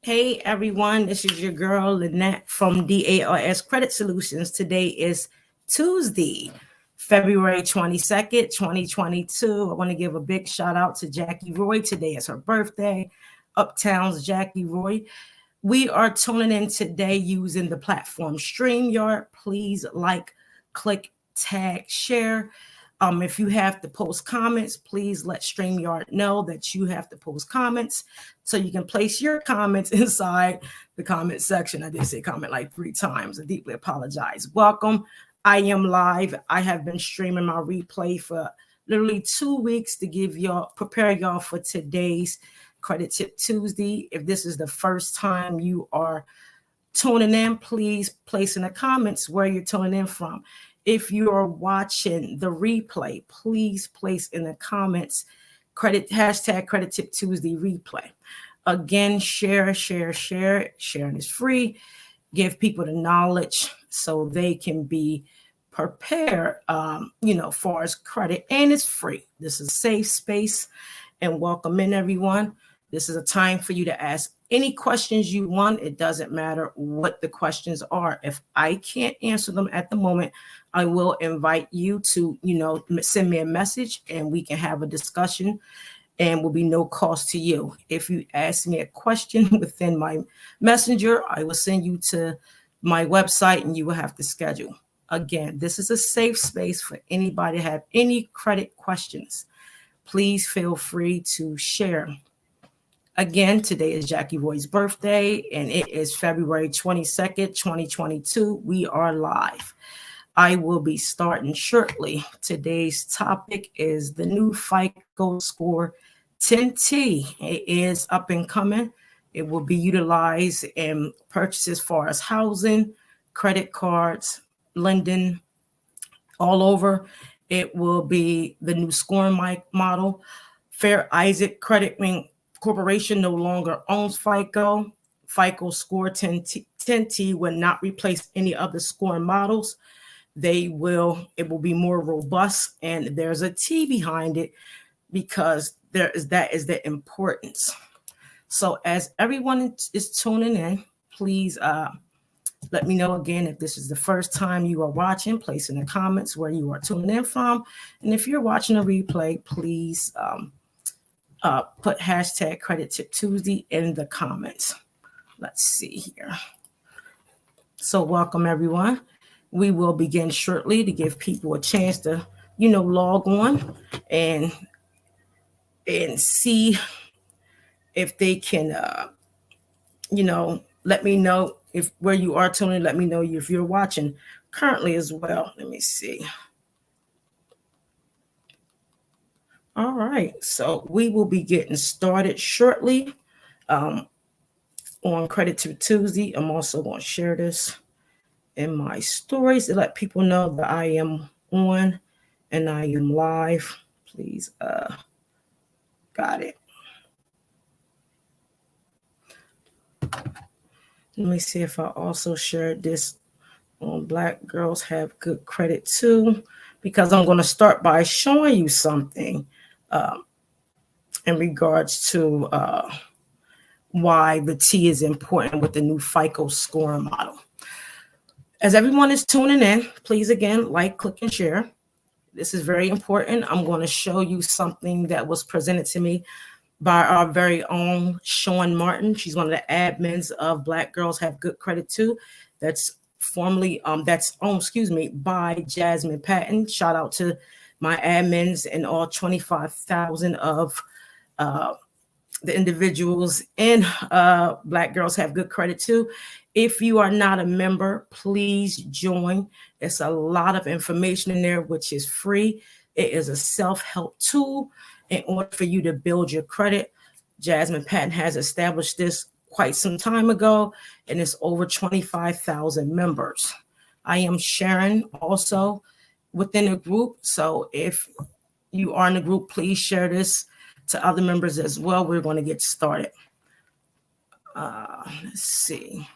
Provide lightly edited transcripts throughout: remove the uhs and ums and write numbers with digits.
Hey everyone, this is your girl Lynette from DARS Credit Solutions. Today is Tuesday, February 22nd, 2022. I want to give a big shout out to Jackie Roy. Today is her birthday. Uptown's Jackie Roy. We are tuning in today using the platform StreamYard. Please like, click, tag, share. If you have to post comments, please let StreamYard know that you have to post comments so you can place your comments inside the comment section. I did say comment like 3 times. I deeply apologize. Welcome. I am live. I have been streaming my replay for literally 2 weeks to prepare y'all for today's Credit Tip Tuesday. If this is the first time you are tuning in, please place in the comments where you're tuning in from. If you are watching the replay, please place in the comments hashtag Credit Tip Tuesday replay. Again, share. Sharing is free. Give people the knowledge so they can be prepared, far as credit, and it's free. This is a safe space, and welcome in everyone. This is a time for you to ask any questions you want. It doesn't matter what the questions are. If I can't answer them at the moment, I will invite you to, send me a message and we can have a discussion and will be no cost to you. If you ask me a question within my messenger, I will send you to my website and you will have to schedule. Again, this is a safe space for anybody to have any credit questions. Please feel free to share. Again, today is Jackie Roy's birthday, and it is February 22nd, 2022. We are live. I will be starting shortly. Today's topic is the new FICO Score 10T. It is up and coming. It will be utilized in purchases as far as housing, credit cards, lending, all over. It will be the new scoring model. Fair Isaac Credit Corporation no longer owns FICO. FICO Score 10T will not replace any of the scoring models. It will be more robust, and there's a T behind it because that is the importance. So as everyone is tuning in, please let me know again if this is the first time you are watching. Place in the comments where you are tuning in from, and if you're watching a replay, please put hashtag Credit Tip Tuesday in the comments. Let's see here. So welcome everyone. We will begin shortly to give people a chance to, log on and see if they can, let me know if where you are tuning. Let me know if you're watching currently as well. Let me see. All right, so we will be getting started shortly on Credit Tip Tuesday. I'm also going to share this in my stories to let people know that I am on and I am live. Please, got it. Let me see if I also shared this on Black Girls Have Good Credit Too, because I'm going to start by showing you something in regards to why the T is important with the new FICO scoring model. As everyone is tuning in, please again, like, click, and share. This is very important. I'm going to show you something that was presented to me by our very own Sean Martin. She's one of the admins of Black Girls Have Good Credit Too. That's formerly, by Jasmine Patton. Shout out to my admins and all 25,000 of the individuals in Black Girls Have Good Credit Too. If you are not a member, please join. It's a lot of information in there, which is free. It is a self-help tool in order for you to build your credit. Jasmine Patton has established this quite some time ago, and it's over 25,000 members. I am sharing also within the group. So if you are in the group, please share this to other members as well. We're going to get started. Let's see.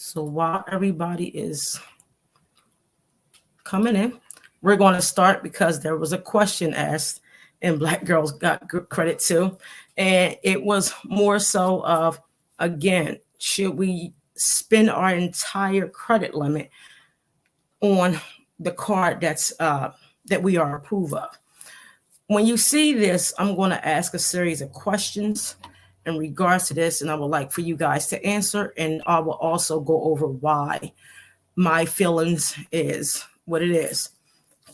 So while everybody is coming in, we're going to start because there was a question asked and Black girls got good credit too. And it was more so of, again, should we spend our entire credit limit on the card that we are approved of? When you see this, I'm going to ask a series of questions in regards to this, and I would like for you guys to answer. And I will also go over why my feelings is what it is.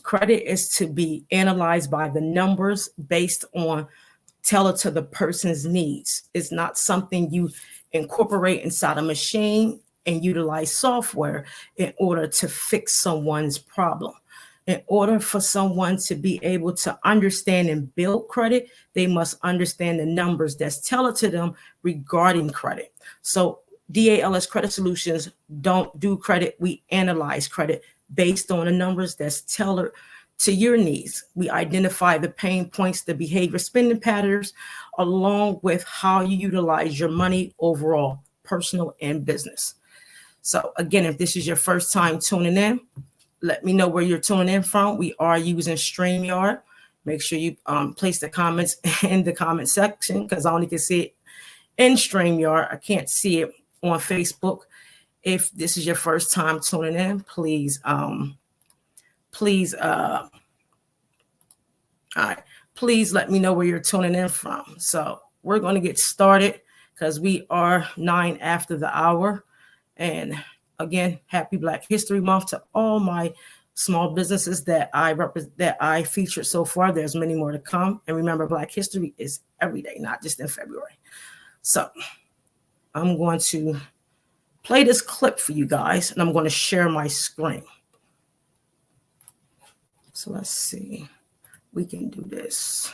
Credit is to be analyzed by the numbers based on tailored to the person's needs. It's not something you incorporate inside a machine and utilize software in order to fix someone's problem. In order for someone to be able to understand and build credit, they must understand the numbers that's tailored to them regarding credit. So DALS Credit Solutions don't do credit. We analyze credit based on the numbers that's tailored to your needs. We identify the pain points, the behavior spending patterns, along with how you utilize your money overall, personal and business. So again, if this is your first time tuning in, let me know where you're tuning in from. We are using StreamYard. Make sure you place the comments in the comment section, because I only can see it in StreamYard. I can't see it on Facebook. If this is your first time tuning in, please, please let me know where you're tuning in from. So we're going to get started because we are 9 after the hour. And again, happy Black History Month to all my small businesses that I featured so far. There's many more to come. And remember, Black History is every day, not just in February. So I'm going to play this clip for you guys, and I'm going to share my screen. So let's see. We can do this.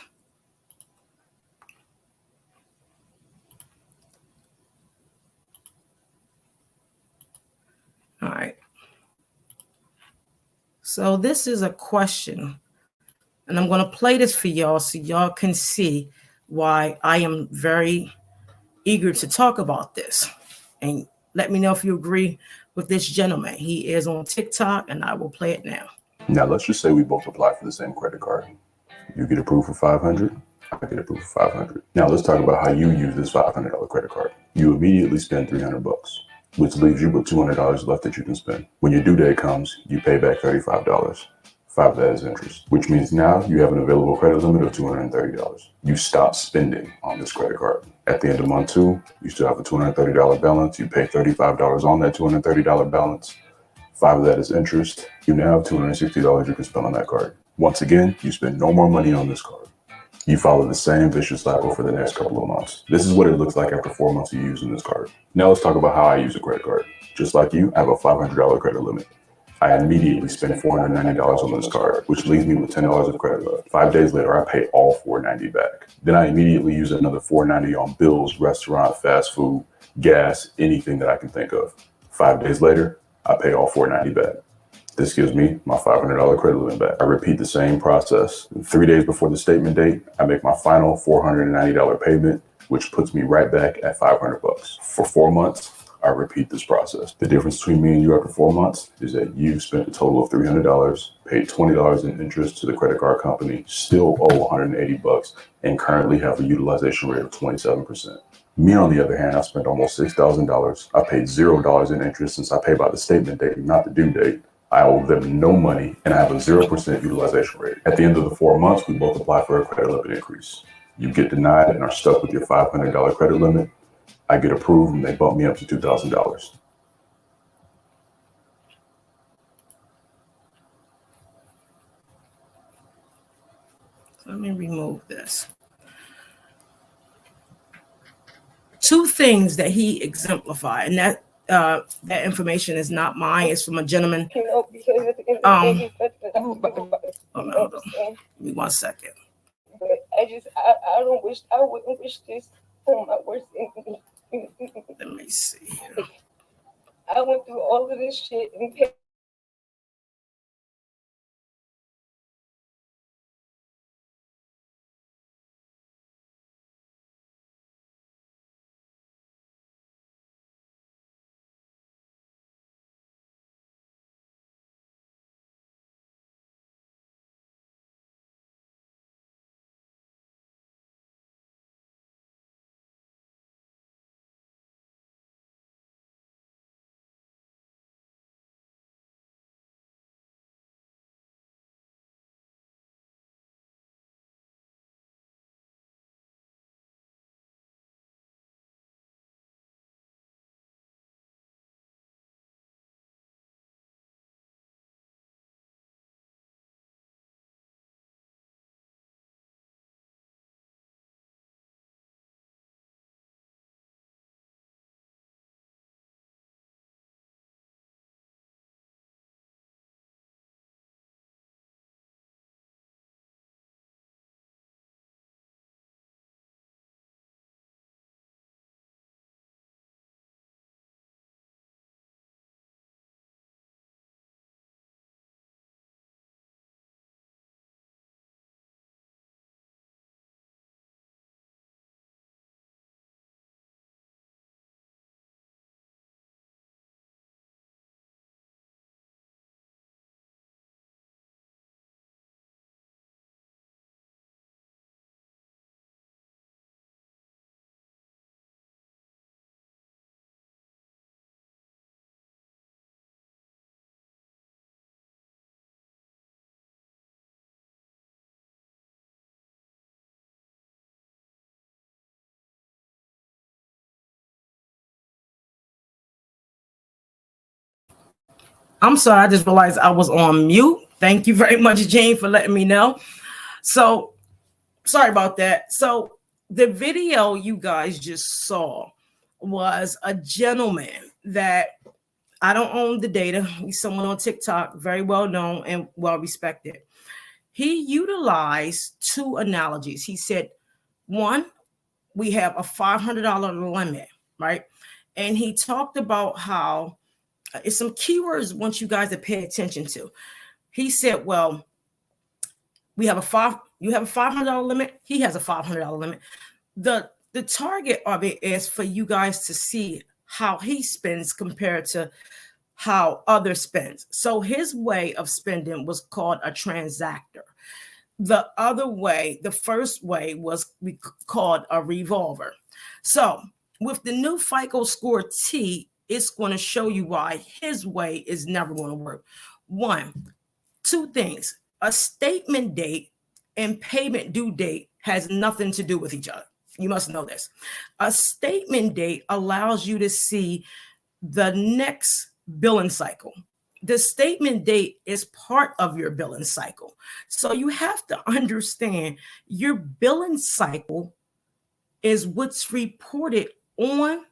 All right. So this is a question, and I'm going to play this for y'all so y'all can see why I am very eager to talk about this. And let me know if you agree with this gentleman. He is on TikTok, and I will play it now. Now, let's just say we both apply for the same credit card. You get approved for $500, I get approved for $500. Now, let's talk about how you use this $500 credit card. You immediately spend $300, which leaves you with $200 left that you can spend. When your due date comes, you pay back $35. 5 of that is interest, which means now you have an available credit limit of $230. You stop spending on this credit card. At the end of month 2, you still have a $230 balance. You pay $35 on that $230 balance. 5 of that is interest. You now have $260 you can spend on that card. Once again, you spend no more money on this card. You follow the same vicious cycle for the next couple of months. This is what it looks like after 4 months of using this card. Now let's talk about how I use a credit card. Just like you, I have a $500 credit limit. I immediately spend $490 on this card, which leaves me with $10 of credit left. 5 days later, I pay all $490 back. Then I immediately use another $490 on bills, restaurant, fast food, gas, anything that I can think of. 5 days later, I pay all $490 back. This gives me my $500 credit limit back. I repeat the same process. 3 days before the statement date, I make my final $490 payment, which puts me right back at $500. For 4 months, I repeat this process. The difference between me and you after 4 months is that you spent a total of $300, paid $20 in interest to the credit card company, still owe $180, and currently have a utilization rate of 27%. Me, on the other hand, I spent almost $6,000. I paid $0 in interest since I pay by the statement date, not the due date. I owe them no money, and I have a 0% utilization rate. At the end of the 4 months, we both apply for a credit limit increase. You get denied and are stuck with your $500 credit limit. I get approved, and they bump me up to $2,000. Let me remove this. 2 things that he exemplified, and that information is not mine. It's from a gentleman. Hold on. Give me 1 second. But I wouldn't wish this on my worst enemy. Let me see here. I went through all of this shit and paid I'm sorry, I just realized I was on mute. Thank you very much, Jane, for letting me know. So sorry about that. So the video you guys just saw was a gentleman that I don't own the data. He's someone on TikTok, very well known and well respected. He utilized two analogies. He said, one, we have a $500 limit, right? And he talked about how it's some keywords I want you guys to pay attention to. He said, well, you have a $500 limit. He has a $500 limit. The target of it is for you guys to see how he spends compared to how others spend. So his way of spending was called a transactor. The other way, the first way was called a revolver. So with the new FICO Score T, it's going to show you why his way is never going to work. One, two things. A statement date and payment due date has nothing to do with each other. You must know this. A statement date allows you to see the next billing cycle. The statement date is part of your billing cycle. So you have to understand your billing cycle is what's reported on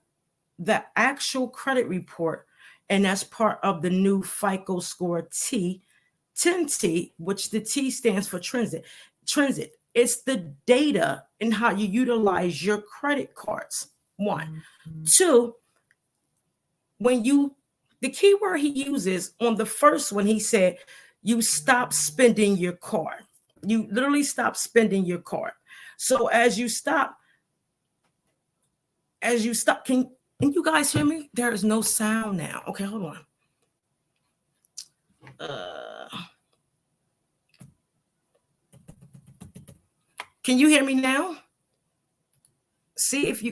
the actual credit report. And that's part of the new FICO Score T, 10T, which the T stands for transit. It's the data and how you utilize your credit cards. One. Two, the keyword he uses on the first one, he said, you stop spending your card. You literally stop spending your card. So as you stop, can you guys hear me? There is no sound now. Okay, hold on. Can you hear me now? See if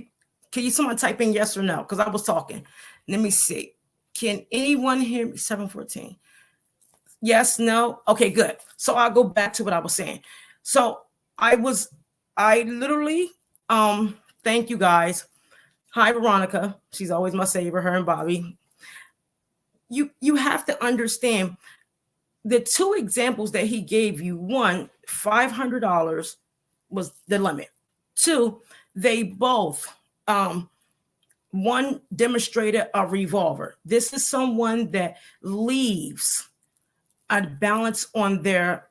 someone type in yes or no? Because I was talking. Let me see. Can anyone hear me? 714. Yes, no. Okay, good. So I'll go back to what I was saying. So I literally, thank you guys. Hi, Veronica. She's always my savior, her and Bobby. You have to understand the two examples that he gave you. One, $500 was the limit. Two, they both, one demonstrated a revolver. This is someone that leaves a balance on their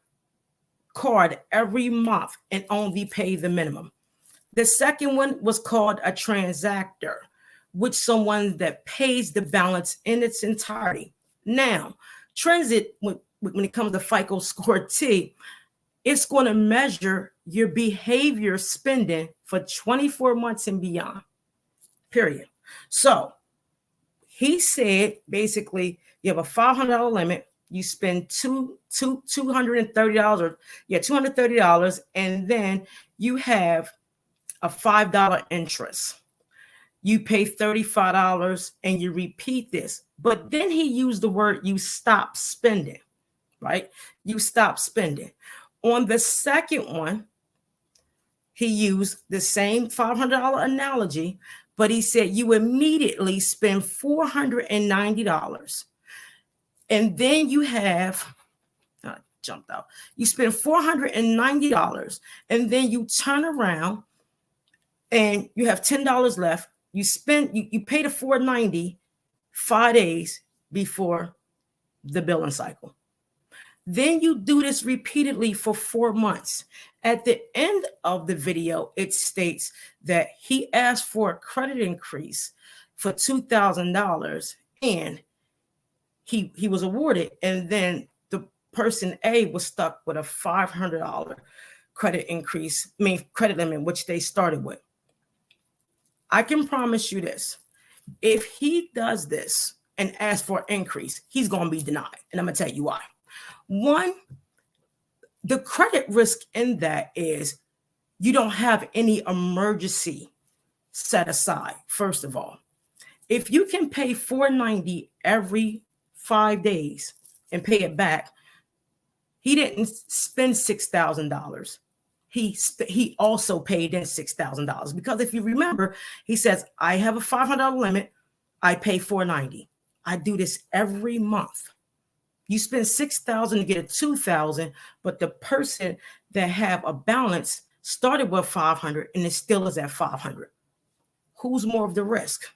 card every month and only pay the minimum. The second one was called a transactor, which someone that pays the balance in its entirety. Now, transit, when it comes to FICO Score T, it's going to measure your behavior spending for 24 months and beyond, period. So he said, basically, you have a $500 limit. You spend $230, $230, and then you have a $5 interest. You pay $35 and you repeat this. But then he used the word you stop spending, right? You stop spending. On the second one, he used the same $500 analogy, but he said you immediately spend $490. And then you have, jumped out. You spend $490 and then you turn around and you have $10 left. You pay the $490 5 days before the billing cycle. Then you do this repeatedly for 4 months. At the end of the video, it states that he asked for a credit increase for $2,000 and he was awarded. And then the person A was stuck with a $500 credit limit, which they started with. I can promise you this. If he does this and asks for an increase, he's going to be denied. And I'm going to tell you why. One, the credit risk in that is you don't have any emergency set aside, first of all. If you can pay $490 every 5 days and pay it back, he didn't spend $6,000. He also paid in $6,000 because if you remember, he says, I have a $500 limit. I pay $490. I do this every month. You spend 6,000 to get a 2,000, but the person that have a balance started with 500 and it still is at 500. Who's more of the risk?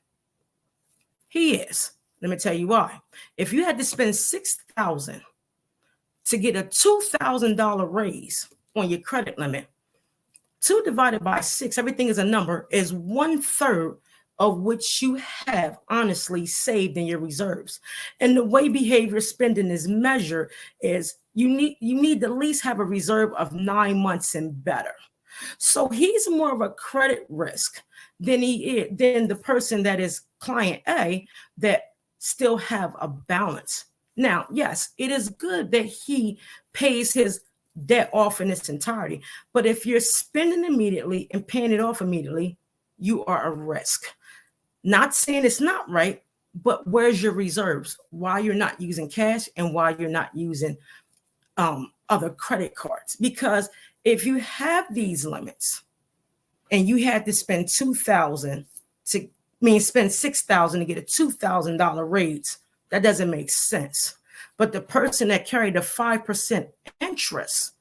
He is. Let me tell you why. If you had to spend 6,000 to get a $2,000 raise on your credit limit, 2 divided by 6, everything is a number, is 1/3 of which you have honestly saved in your reserves. And the way behavior spending is measured is you need to at least have a reserve of 9 months and better. So he's more of a credit risk than the person that is client A that still have a balance. Now, yes, it is good that he pays his debt off in its entirety, but if you're spending immediately and paying it off immediately, you are a risk. Not saying it's not right, but where's your reserves? Why you're not using cash and why you're not using other credit cards? Because if you have these limits and you had to spend 2,000 to spend 6,000 to get a $2,000 raise, that doesn't make sense. But the person that carried a 5% interest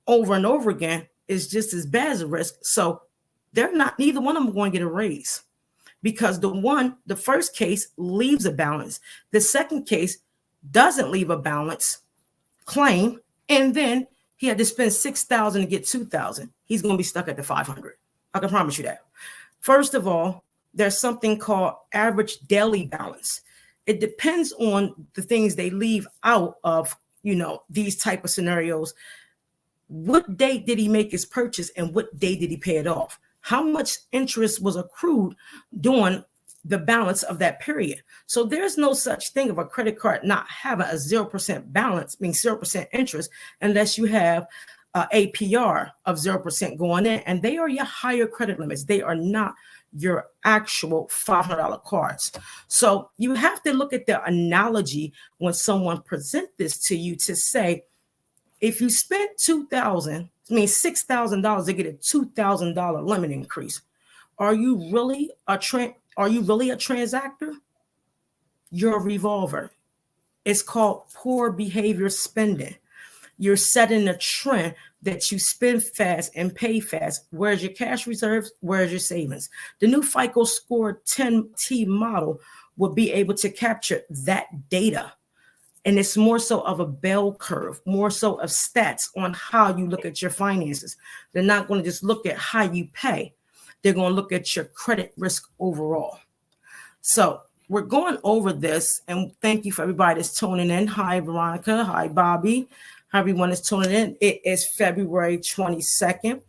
over and over again is just as bad as a risk. So neither one of them going to get a raise, because the first case leaves a balance. The second case doesn't leave a balance claim. And then he had to spend 6,000 to get 2,000. He's going to be stuck at the 500. I can promise you that. First of all, there's something called average daily balance. It depends on the things they leave out of, these type of scenarios. What date did he make his purchase and what day did he pay it off? How much interest was accrued during the balance of that period? So there's no such thing of a credit card not having a 0% balance, meaning 0% interest, unless you have APR of 0% going in, and they are your higher credit limits. They are not your actual $500 cards. So you have to look at the analogy when someone presents this to you to say, if you spent $6,000 to get a $2,000 limit increase, are you really a transactor? You're a revolver. It's called poor behavior spending. You're setting a trend that you spend fast and pay fast. Where's your cash reserves? Where's your savings? The new FICO Score 10T model will be able to capture that data. And it's more so of a bell curve, more so of stats on how you look at your finances. They're not going to just look at how you pay. They're going to look at your credit risk overall. So we're going over this, and thank you for everybody that's tuning in. Hi, Veronica. Hi, Bobby. How everyone is tuning in. It is February 22nd,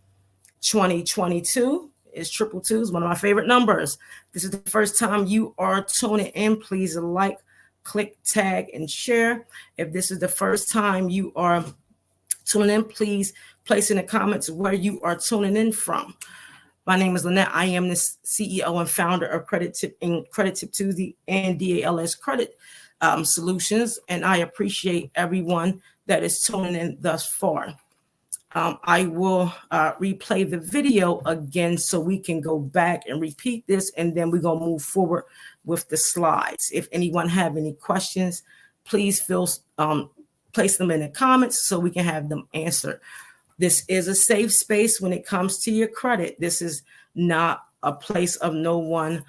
2022. It's 222. It's one of my favorite numbers. This is the first time you are tuning in. Please like, click, tag, and share. If this is the first time you are tuning in, please place in the comments where you are tuning in from. My name is Lynette. I am the CEO and founder of Credit Tip Tuesday and DALS Credit Solutions, and I appreciate everyone that is tuning in thus far. I will replay the video again so we can go back and repeat this, and then we're going to move forward with the slides. If anyone have any questions, please place them in the comments so we can have them answered. This is a safe space when it comes to your credit. This is not a place of no one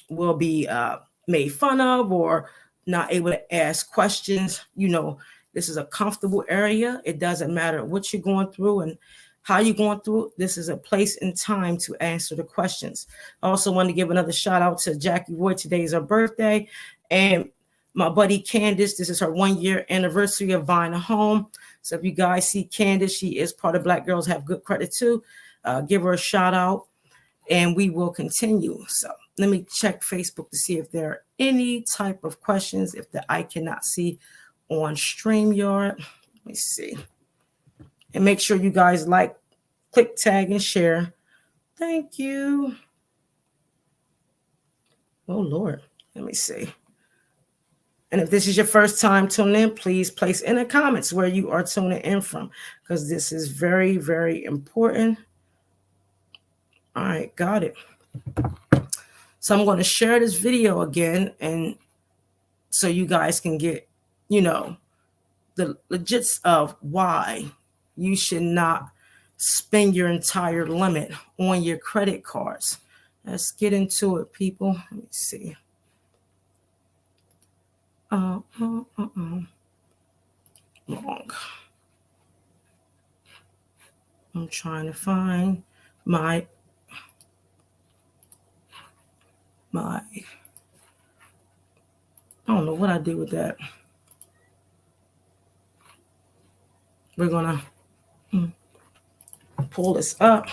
will be made fun of or not able to ask questions. This is a comfortable area. It doesn't matter what you're going through and how you're going through it. This is a place and time to answer the questions. I also want to give another shout out to Jackie Roy. Today is her birthday. And my buddy Candace, this is her 1-year anniversary of buying a home. So if you guys see Candace, she is part of Black Girls Have Good Credit too. Give her a shout out and we will continue. So let me check Facebook to see if there are any type of questions if I cannot see on StreamYard. Let me see. And make sure you guys like, click, tag, and share. Thank you. Oh, Lord. Let me see. And if this is your first time tuning in, please place in the comments where you are tuning in from, because this is very, very important. All right, got it. So I'm going to share this video again, and so you guys can get you know, the legits of why you should not spend your entire limit on your credit cards. Let's get into it, people. Let me see. Wrong. I'm trying to find my I don't know what I did with that. We're gonna pull this up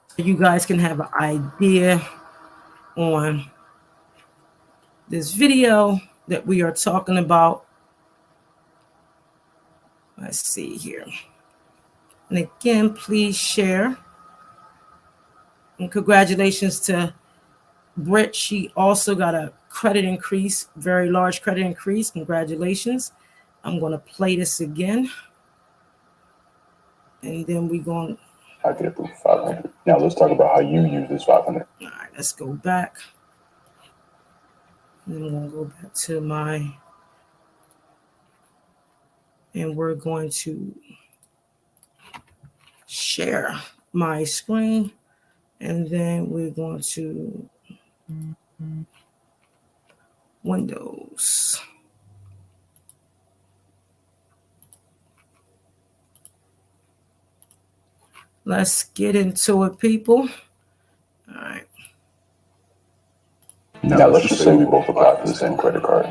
so you guys can have an idea on this video that we are talking about. Let's see here. And again, please share. And congratulations to Britt. She also got a credit increase, very large credit increase. Congratulations. I'm going to play this again. And then we're going. I get approved for 500. Now let's talk about how you use this 500. All right, let's go back. And I'm going to go back to my. And we're going to share my screen. And then we're going to Windows. Let's get into it, people. All right. Now let's just say we both apply for the same credit card.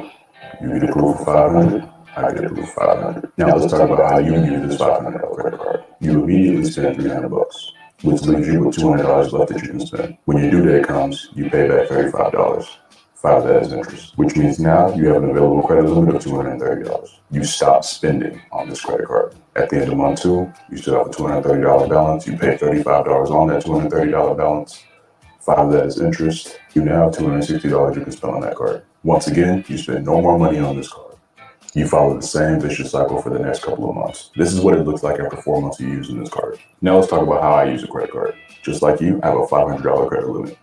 You get approved for 500. I get approved for 500. Now let's talk about how you use this $500 credit card. You immediately spend 300 bucks, which leaves you with $200 left that you can spend. When your due date comes, you pay back $35. 5 of that is interest, which means now you have an available credit limit of $230. You stop spending on this credit card. At the end of month 2, you still have a $230 balance. You pay $35 on that $230 balance. 5 of that is interest. You now have $260 you can spend on that card. Once again, you spend no more money on this card. You follow the same vicious cycle for the next couple of months. This is what it looks like after 4 months of using this card. Now let's talk about how I use a credit card. Just like you, I have a $500 credit limit.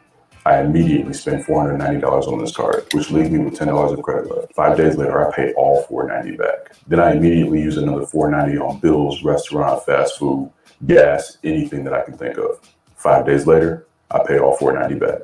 I immediately spend $490 on this card, which leaves me with $10 of credit left. 5 days later, I pay all $490 back. Then I immediately use another $490 on bills, restaurant, fast food, gas, anything that I can think of. 5 days later, I pay all $490 back.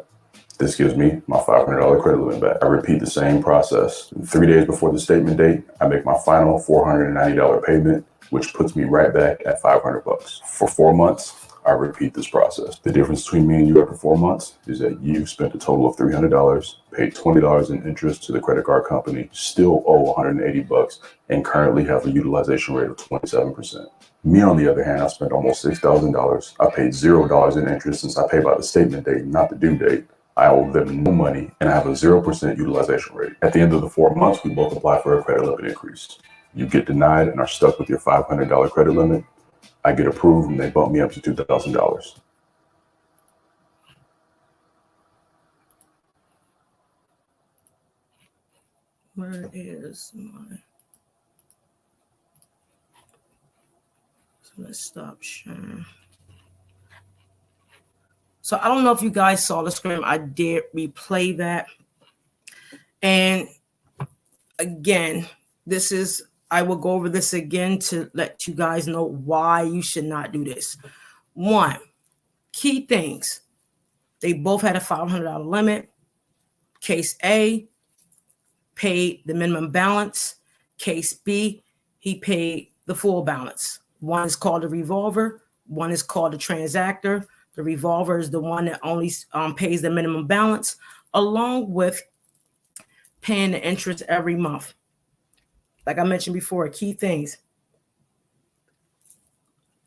This gives me my $500 credit limit back. I repeat the same process. 3 days before the statement date, I make my final $490 payment, which puts me right back at 500 bucks. For 4 months, I repeat this process. The difference between me and you after 4 months is that you spent a total of $300, paid $20 in interest to the credit card company, still owe 180 bucks, and currently have a utilization rate of 27%. Me, on the other hand, I spent almost $6,000. I paid $0 in interest since I pay by the statement date, not the due date. I owe them no money, and I have a 0% utilization rate. At the end of the 4 months, we both apply for a credit limit increase. You get denied and are stuck with your $500 credit limit. I get approved, and they bump me up to $2,000. Where is my? So let's stop sharing. So I don't know if you guys saw the screen. I did replay that. And again, I will go over this again to let you guys know why you should not do this. 1, key things. They both had a $500 limit. Case A paid the minimum balance. Case B, he paid the full balance. One is called a revolver. One is called a transactor. The revolver is the one that only pays the minimum balance, along with paying the interest every month. Like I mentioned before, key things.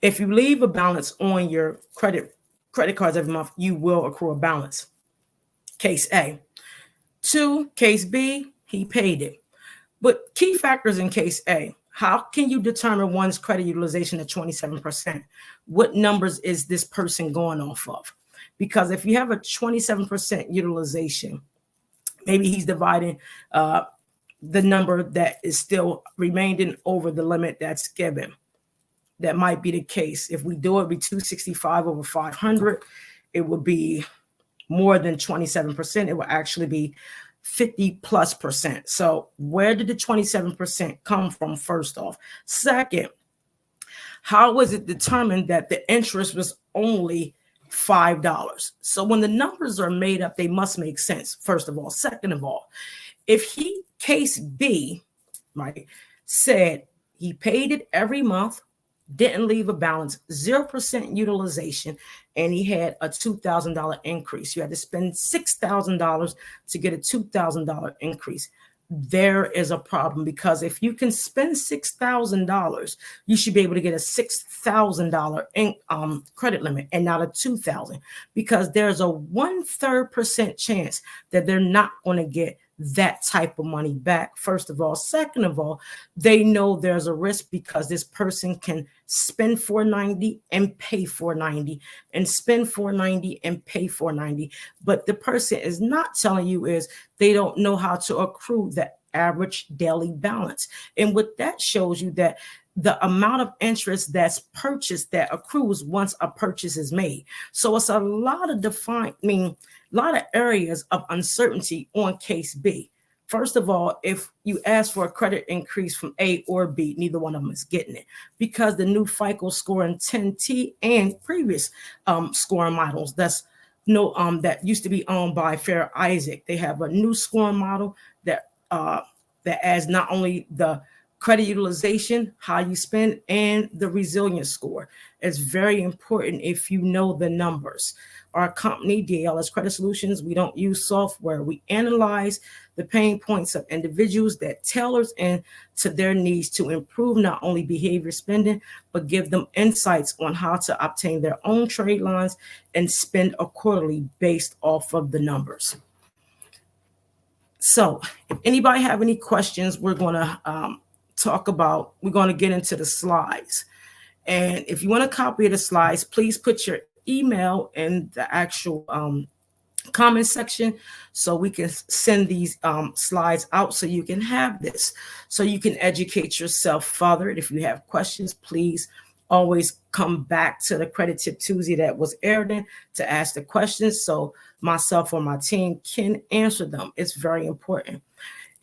If you leave a balance on your credit cards every month, you will accrue a balance. Case A. 2, case B, he paid it. But key factors in case A. How can you determine one's credit utilization at 27%? What numbers is this person going off of? Because if you have a 27% utilization, maybe he's dividing the number that is still remaining over the limit that's given. That might be the case. If we do it, be 265 over 500, it would be more than 27%. It will actually be 50+%. So where did the 27% come from, first off? Second, how was it determined that the interest was only $5? So when the numbers are made up, they must make sense, first of all. Second of all, if case B, right, said he paid it every month, didn't leave a balance, 0% utilization, and he had a $2,000 increase. You had to spend $6,000 to get a $2,000 increase. There is a problem, because if you can spend $6,000, you should be able to get a $6,000 credit limit and not a $2,000, because there's a 1/3% chance that they're not going to get that type of money back, first of all. Second of all, they know there's a risk, because this person can spend $490 and pay $490 and spend $490 and pay $490. But the person is not telling you is they don't know how to accrue the average daily balance. And what that shows you, that the amount of interest that's purchased that accrues once a purchase is made. So it's a lot of a lot of areas of uncertainty on case B. First of all, if you ask for a credit increase from A or B, neither one of them is getting it, because the new FICO score in 10T and previous scoring models that used to be owned by Fair Isaac, they have a new scoring model that adds not only the credit utilization, how you spend, and the resilience score. It's very important if you know the numbers. Our company, DALS Credit Solutions, we don't use software. We analyze the pain points of individuals that tailors into their needs to improve not only behavior spending, but give them insights on how to obtain their own trade lines and spend accordingly based off of the numbers. So if anybody have any questions, we're going to get into the slides. And if you want a copy of the slides, please put your email in the actual comment section, so we can send these slides out, so you can have this, so you can educate yourself further. If you have questions, please always come back to the Credit Tip Tuesday that was aired in to ask the questions, so myself or my team can answer them. It's very important.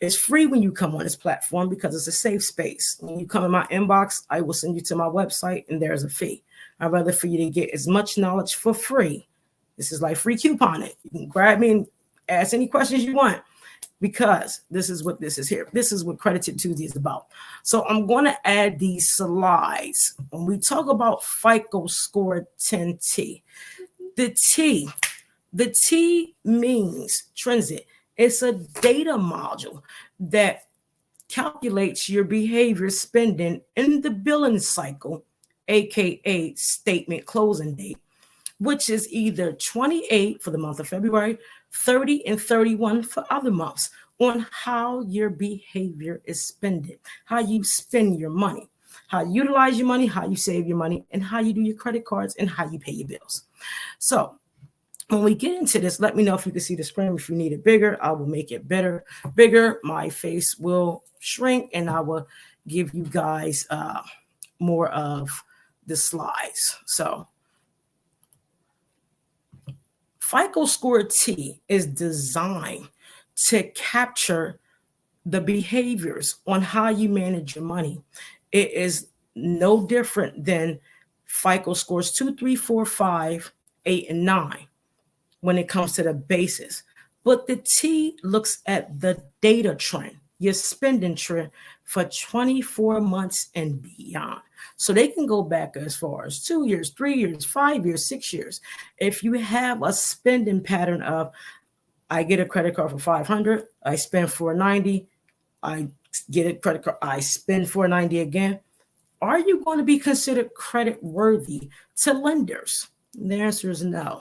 It's free when you come on this platform, because it's a safe space. When you come in my inbox, I will send you to my website, and there's a fee. I'd rather for you to get as much knowledge for free. This is like free couponing. You can grab me and ask any questions you want, because this is what this is here. This is what Credit Tip Tuesday is about. So I'm going to add these slides. When we talk about FICO Score 10T, the T means transit. It's a data module that calculates your behavior spending in the billing cycle, aka statement closing date, which is either 28 for the month of February, 30 and 31 for other months, on how your behavior is spending, how you spend your money, how you utilize your money, how you save your money, and how you do your credit cards, and how you pay your bills. So when we get into this, let me know if you can see the screen. If you need it bigger, I will make it bigger. My face will shrink, and I will give you guys more of the slides. So FICO Score T is designed to capture the behaviors on how you manage your money. It is no different than FICO Scores 2, 3, 4, 5, 8, and 9 when it comes to the basis. But the T looks at the data trend, your spending trend for 24 months and beyond. So they can go back as far as 2 years, 3 years, 5 years, 6 years. If you have a spending pattern of, I get a credit card for $500, I spend $490, I get a credit card, I spend $490 again, are you going to be considered credit worthy to lenders? And the answer is no.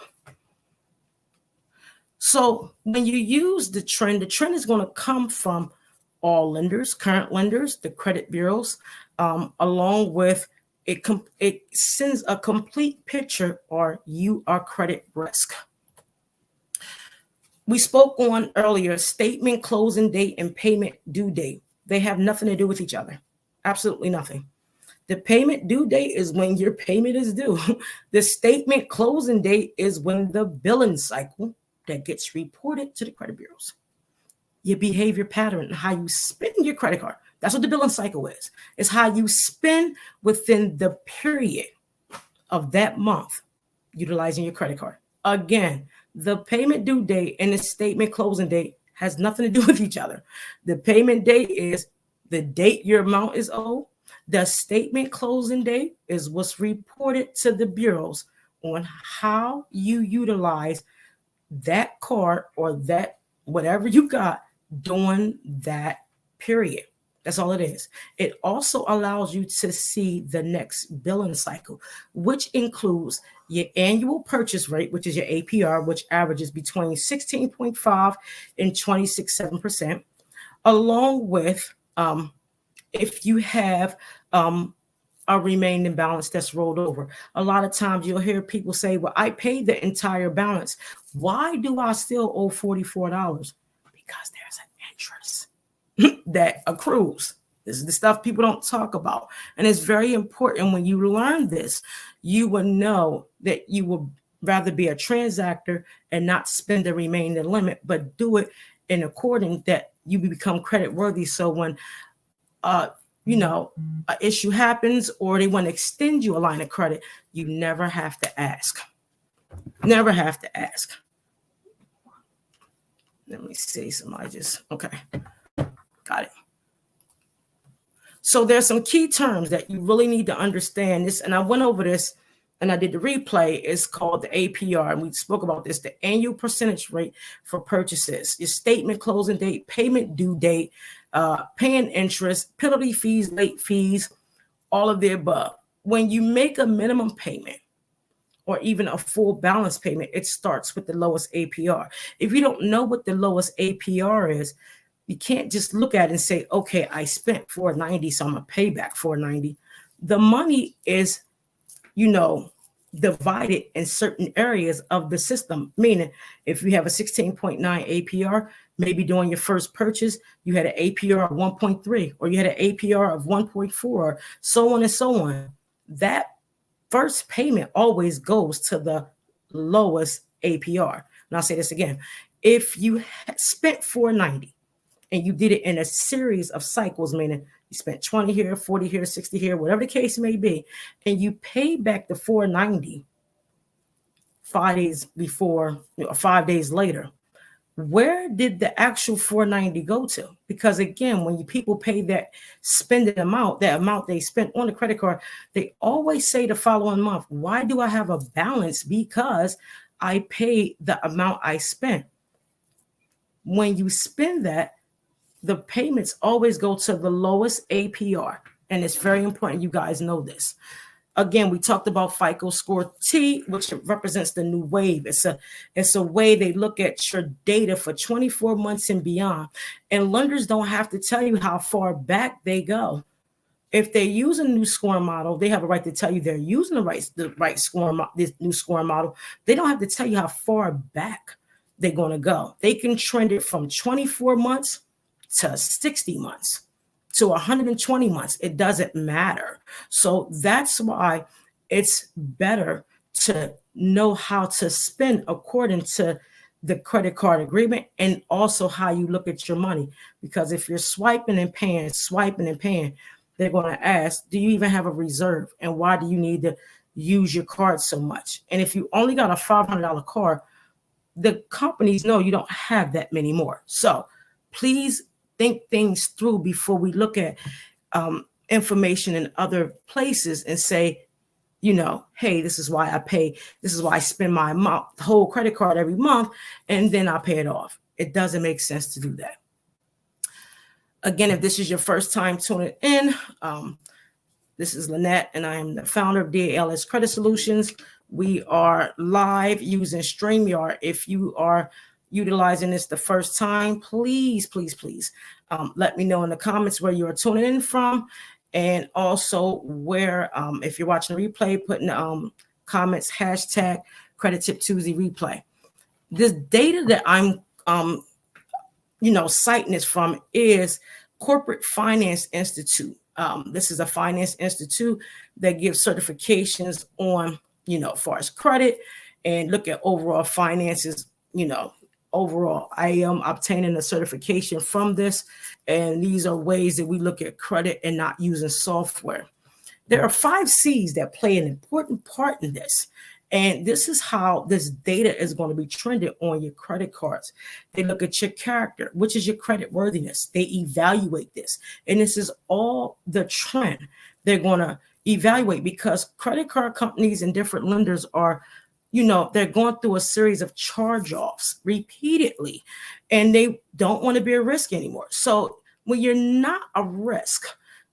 So when you use the trend is going to come from all lenders, current lenders, the credit bureaus, along with it sends a complete picture, or you are credit risk. We spoke on earlier statement closing date and payment due date. They have nothing to do with each other. Absolutely nothing. The payment due date is when your payment is due. The statement closing date is when the billing cycle that gets reported to the credit bureaus. your behavior pattern, how you spend your credit card. That's what the billing cycle is. It's how you spend within the period of that month utilizing your credit card. Again, the payment due date and the statement closing date has nothing to do with each other. The payment date is the date your amount is owed. The statement closing date is what's reported to the bureaus on how you utilize that card or that whatever you got during that period. That's all it is. It also allows you to see the next billing cycle, which includes your annual purchase rate, which is your APR, which averages between 16.5 and 26.7%, along with if you have a remaining balance that's rolled over. A lot of times you'll hear people say, well, I paid the entire balance. Why do I still owe $44? Because there's an interest that accrues. This is the stuff people don't talk about. And it's very important when you learn this, you will know that you will rather be a transactor and not spend the remaining limit, but do it in accordance that you become credit worthy. So when an issue happens or they want to extend you a line of credit, you never have to ask. Never have to ask. Let me see. Okay. Got it. So there's some key terms that you really need to understand this. And I went over this and I did the replay. It's called the APR. And we spoke about this, the annual percentage rate for purchases, your statement closing date, payment due date, paying interest, penalty fees, late fees, all of the above. When you make a minimum payment or even a full balance payment, it starts with the lowest APR. If you don't know what the lowest APR is, you can't just look at it and say, okay, I spent $490, so I'm gonna pay back $490. The money is, divided in certain areas of the system. Meaning, if you have a 16.9 APR, maybe during your first purchase, you had an APR of 1.3, or you had an APR of 1.4, so on and so on. That first payment always goes to the lowest APR. And I'll say this again. If you spent $490 and you did it in a series of cycles, meaning you spent 20 here, 40 here, 60 here, whatever the case may be, and you pay back the $490 5 days before, 5 days later, where did the actual $490 go to? Because again, when people pay that spending amount, that amount they spent on the credit card, they always say the following month, why do I have a balance? Because I paid the amount I spent. When you spend that, the payments always go to the lowest APR. And it's very important you guys know this. Again, we talked about FICO Score T, which represents the new wave. It's a way they look at your data for 24 months and beyond. And lenders don't have to tell you how far back they go. If they use a new scoring model, they have a right to tell you they're using the right scoring, this new scoring model. They don't have to tell you how far back they're going to go. They can trend it from 24 months to 60 months to 120 months. It doesn't matter. So that's why it's better to know how to spend according to the credit card agreement and also how you look at your money. Because if you're swiping and paying, they're going to ask, do you even have a reserve? And why do you need to use your card so much? And if you only got a $500 card, the companies know you don't have that many more. So please think things through before we look at information in other places and say, hey, this is why I pay. This is why I spend my whole credit card every month, and then I pay it off. It doesn't make sense to do that. Again, if this is your first time tuning in, this is Lynette, and I am the founder of DALS Credit Solutions. We are live using StreamYard. If you are utilizing this the first time, please let me know in the comments where you are tuning in from, and also where if you're watching the replay, put in the comments hashtag Credit Tip Tuesday replay. This data that I'm citing this from is Corporate Finance Institute. This is a finance institute that gives certifications on as far as credit and look at overall finances overall. I am obtaining a certification from this, and these are ways that we look at credit and not using software. There are 5 C's that play an important part in this. And this is how this data is going to be trended on your credit cards. They look at your character, which is your credit worthiness. They evaluate this. And this is all the trend they're going to evaluate, because credit card companies and different lenders are, they're going through a series of charge-offs repeatedly, and they don't want to be a risk anymore. So when you're not a risk,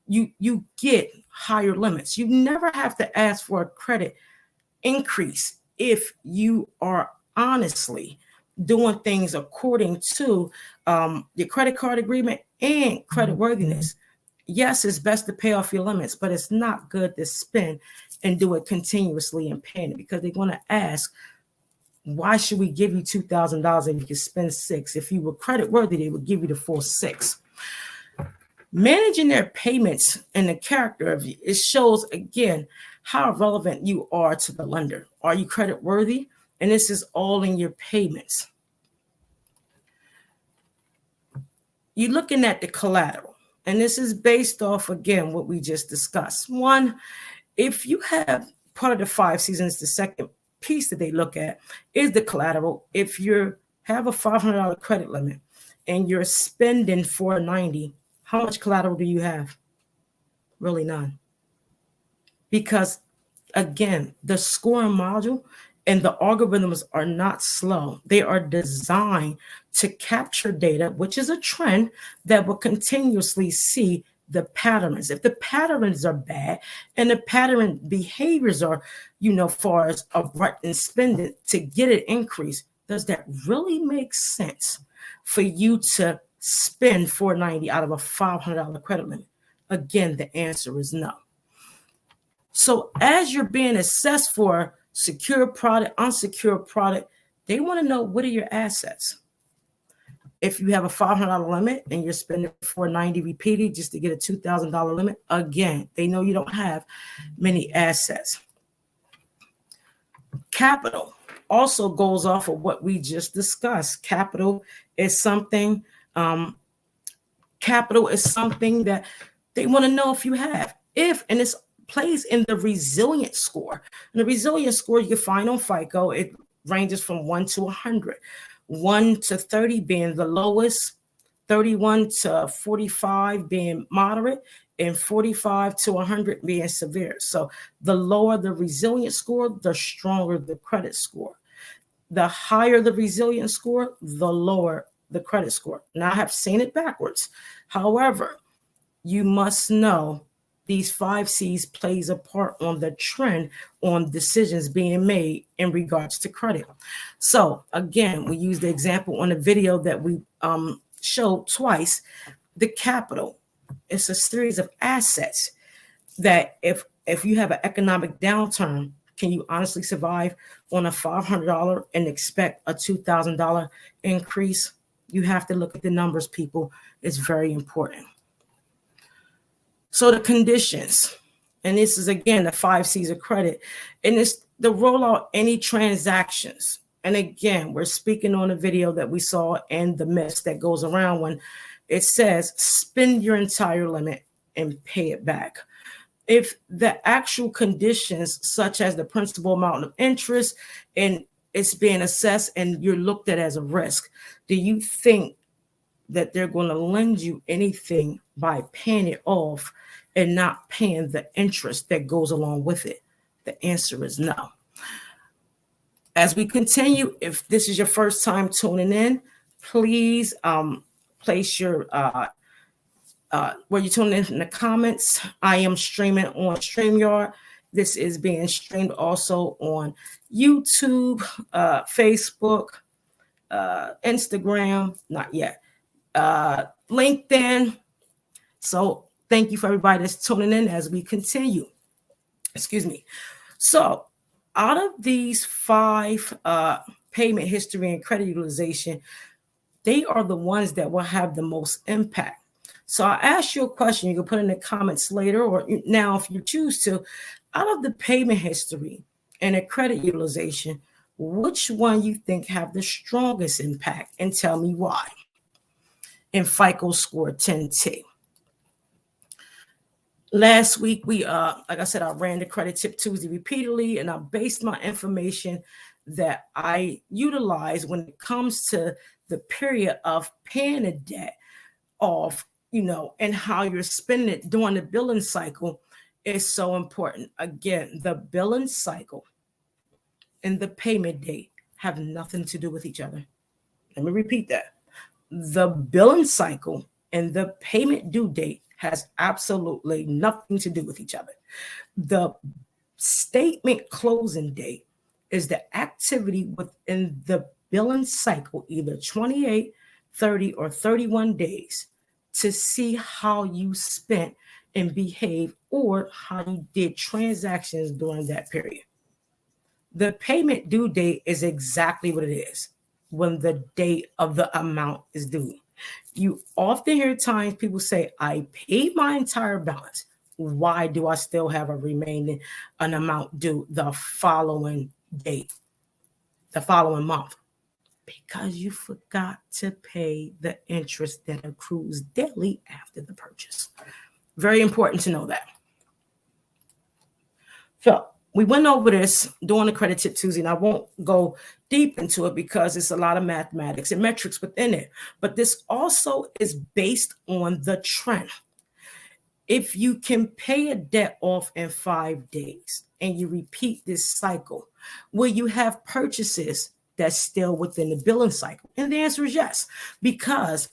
you get higher limits. You never have to ask for a credit increase if you are honestly doing things according to your credit card agreement and credit worthiness. Yes, it's best to pay off your limits, but it's not good to spend and do it continuously and paying it, because they're going to ask, why should we give you $2,000 if you can spend $6,000? If you were credit worthy, they would give you the full $6,000. Managing their payments and the character of you, it shows again how relevant you are to the lender. Are you credit worthy? And this is all in your payments. You're looking at the collateral, and this is based off, again, what we just discussed. One, if you have part of the 5 seasons, the second piece that they look at is the collateral. If you have a $500 credit limit and you're spending $490, how much collateral do you have? Really none. Because again, the scoring module and the algorithms are not slow. They are designed to capture data, which is a trend that will continuously see the patterns. If the patterns are bad and the pattern behaviors are, far as abrupt and spending to get an increase, does that really make sense for you to spend $490 out of a $500 credit limit? Again, the answer is no. So as you're being assessed for secure product, unsecured product, they want to know, what are your assets? If you have a $500 limit and you're spending $490 repeated just to get a $2,000 limit, again, they know you don't have many assets. Capital also goes off of what we just discussed. Capital is something that they want to know if you have. And it's plays in the resilience score. And the resilience score you can find on FICO, it ranges from 1 to 100. 1 to 30 being the lowest, 31 to 45 being moderate, and 45 to 100 being severe. So the lower the resilience score, the stronger the credit score. The higher the resilience score, the lower the credit score. Now, I have seen it backwards. However, you must know these 5 C's plays a part on the trend on decisions being made in regards to credit. So again, we use the example on the video that we showed twice. The capital, it's a series of assets that if you have an economic downturn, can you honestly survive on a $500 and expect a $2,000 increase? You have to look at the numbers, people. It's very important. So the conditions, and this is again the 5 C's of credit, and it's the rollout any transactions. And again, we're speaking on a video that we saw and the myths that goes around when it says spend your entire limit and pay it back. If the actual conditions, such as the principal amount of interest, and it's being assessed and you're looked at as a risk, do you think that they're going to lend you anything by paying it off and not paying the interest that goes along with it? The answer is no. As we continue, if this is your first time tuning in, please place your where you're tuning in the comments. I am streaming on StreamYard. This is being streamed also on YouTube, Facebook, Instagram, not yet, LinkedIn. So thank you for everybody that's tuning in as we continue. Excuse me. So out of these 5 payment history and credit utilization, they are the ones that will have the most impact. So I asked you a question. You can put in the comments later or now if you choose to. Out of the payment history and the credit utilization, which one you think have the strongest impact, and tell me why. In FICO Score 10T. Last week, like I said, I ran the Credit Tip Tuesday repeatedly, and I based my information that I utilize when it comes to the period of paying a debt off, and how you're spending it during the billing cycle is so important. Again, the billing cycle and the payment date have nothing to do with each other. Let me repeat that. The billing cycle and the payment due date has absolutely nothing to do with each other. The statement closing date is the activity within the billing cycle, either 28, 30, or 31 days, to see how you spent and behave or how you did transactions during that period. The payment due date is exactly what it is, when the date of the amount is due. You often hear times people say, I paid my entire balance. Why do I still have an amount due the following date, the following month? Because you forgot to pay the interest that accrues daily after the purchase. Very important to know that. So we went over this during the Credit Tip Tuesday, and I won't go deep into it because it's a lot of mathematics and metrics within it. But this also is based on the trend. If you can pay a debt off in 5 days and you repeat this cycle, will you have purchases that's still within the billing cycle? And the answer is yes, because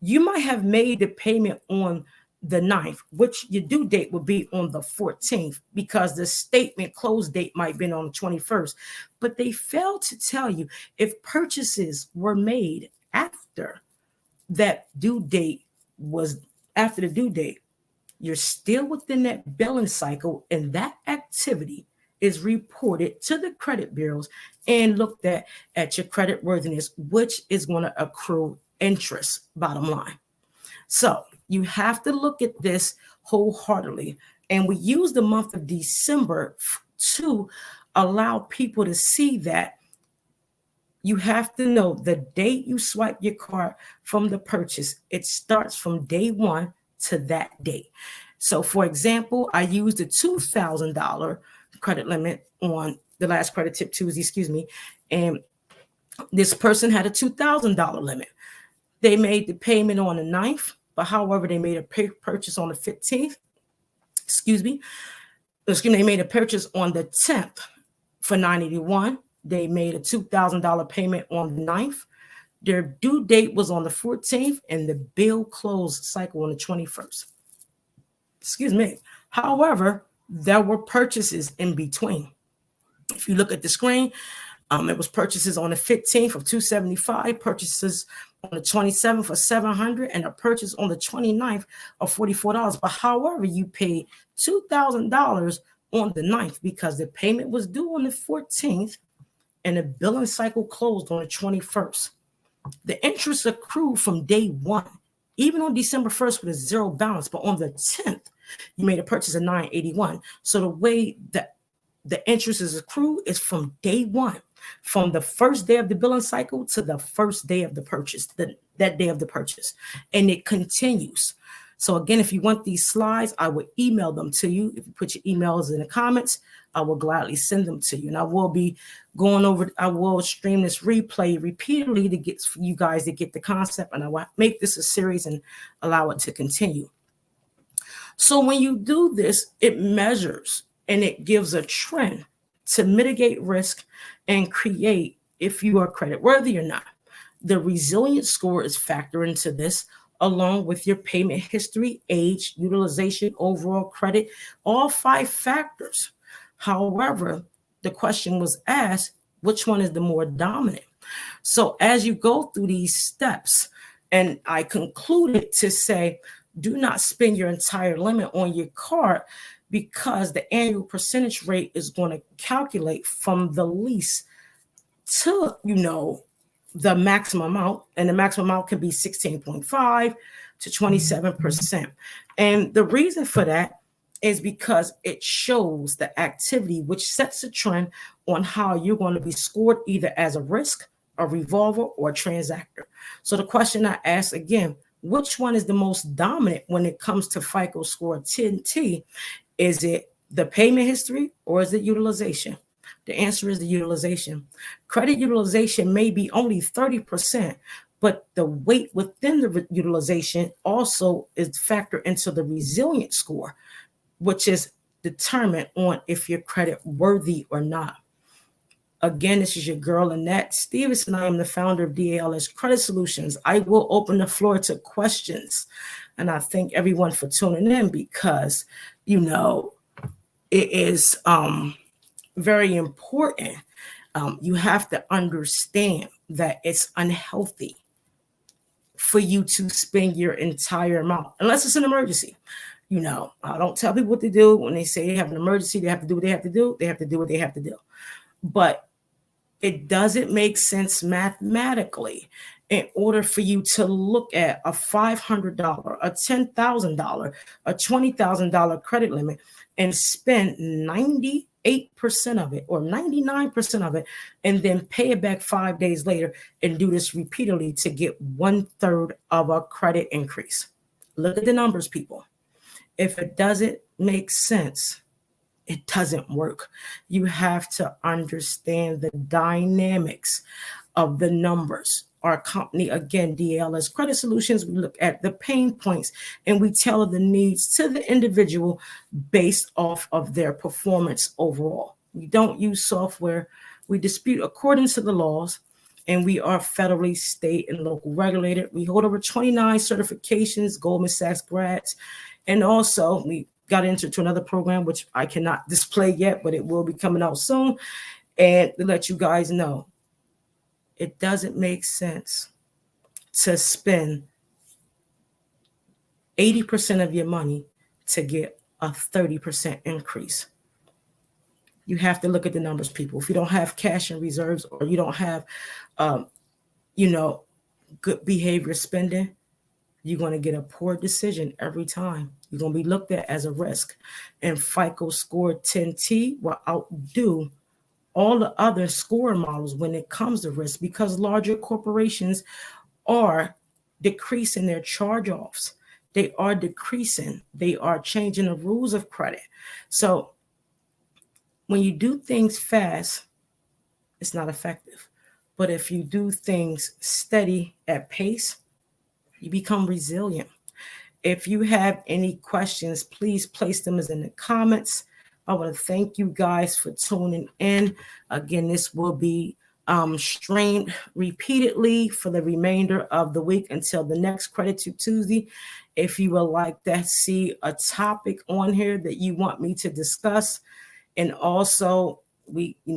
you might have made the payment on the 9th, which your due date would be on the 14th, because the statement close date might be on the 21st. But they failed to tell you if purchases were made after that due date was after the due date, you're still within that billing cycle, and that activity is reported to the credit bureaus and looked at your credit worthiness, which is going to accrue interest, bottom line. So you have to look at this wholeheartedly. And we use the month of December to allow people to see that you have to know the date you swipe your card from the purchase. It starts from day one to that date. So for example, I used a $2,000 credit limit on the last Credit Tip Tuesday, and this person had a $2,000 limit. They made the payment on the 9th, but however, they made a purchase on the 15th. They made a purchase on the 10th for $981. They made a $2,000 payment on the 9th. Their due date was on the 14th, and the bill closed cycle on the 21st. However, there were purchases in between. If you look at the screen, it was purchases on the 15th of $275, purchases on the 27th for $700, and a purchase on the 29th of $44. But however, you paid $2,000 on the 9th because the payment was due on the 14th and the billing cycle closed on the 21st. The interest accrued from day one, even on December 1st with a zero balance, but on the 10th, you made a purchase of $981. So the way that the interest is accrued is from day one, from the first day of the billing cycle to the first day of the purchase, that day of the purchase, and it continues. So again, if you want these slides, I will email them to you. If you put your emails in the comments, I will gladly send them to you. And I will be I will stream this replay repeatedly to get you guys to get the concept, and I will make this a series and allow it to continue. So when you do this, it measures and it gives a trend to mitigate risk and create if you are credit worthy or not. The resilience score is factored into this, along with your payment history, age, utilization, overall credit, all 5 factors. However, the question was asked, which one is the more dominant? So as you go through these steps, and I concluded to say, do not spend your entire limit on your card, because the annual percentage rate is going to calculate from the least to, the maximum amount, and the maximum amount can be 16.5 to 27%. And the reason for that is because it shows the activity, which sets a trend on how you're going to be scored either as a risk, a revolver, or a transactor. So the question I ask again, which one is the most dominant when it comes to FICO score 10T? Is it the payment history or is it utilization? The answer is the utilization. Credit utilization may be only 30%, but the weight within the utilization also is factored into the resilient score, which is determined on if you're credit worthy or not. Again, this is your girl, Annette Stevenson. I am the founder of DALS Credit Solutions. I will open the floor to questions. And I thank everyone for tuning in because, you know, it is very important. You have to understand that it's unhealthy for you to spend your entire amount, unless it's an emergency. You know, I don't tell people what to do when they say they have an emergency. They have to do what they have to do. They have to do what they have to do. But it doesn't make sense mathematically in order for you to look at a $500, a $10,000, a $20,000 credit limit and spend 98% of it or 99% of it and then pay it back 5 days later and do this repeatedly to get 1/3 of a credit increase. Look at the numbers, people. If it doesn't make sense, it doesn't work. You have to understand the dynamics of the numbers. Our company, again, DALS Credit Solutions, we look at the pain points and we tailor the needs to the individual based off of their performance overall. We don't use software. We dispute according to the laws, and we are federally, state, and local regulated. We hold over 29 certifications, Goldman Sachs grads, and also we got into another program, which I cannot display yet, but it will be coming out soon. And to let you guys know, it doesn't make sense to spend 80% of your money to get a 30% increase. You have to look at the numbers, people. If you don't have cash and reserves or you don't have, good behavior spending, you're going to get a poor decision every time. You're going to be looked at as a risk. And FICO Score 10T will outdo all the other score models when it comes to risk because larger corporations are decreasing their charge-offs. They are decreasing. They are changing the rules of credit. So when you do things fast, it's not effective. But if you do things steady at pace, you become resilient. If you have any questions, please place them in the comments. I want to thank you guys for tuning in. Again, this will be streamed repeatedly for the remainder of the week until the next Credit Tube Tuesday. If you would like to see a topic on here that you want me to discuss, and also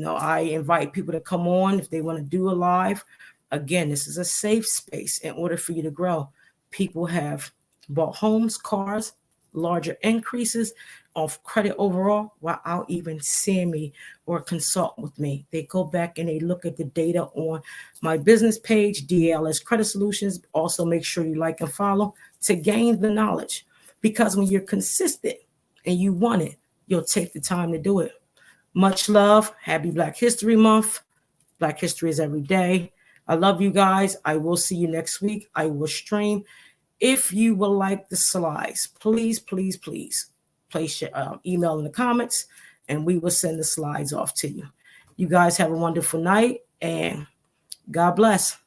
I invite people to come on if they want to do a live. Again, this is a safe space in order for you to grow. People have bought homes, cars, larger increases of credit overall without even seeing me or consult with me. They go back and they look at the data on my business page, DALS Credit Solutions. Also make sure you like and follow to gain the knowledge, because when you're consistent and you want it, you'll take the time to do it. Much love. Happy Black History Month. Black History is every day. I love you guys. I will see you next week. I will stream. If you would like the slides, please place your email in the comments and we will send the slides off to you. You guys have a wonderful night and God bless.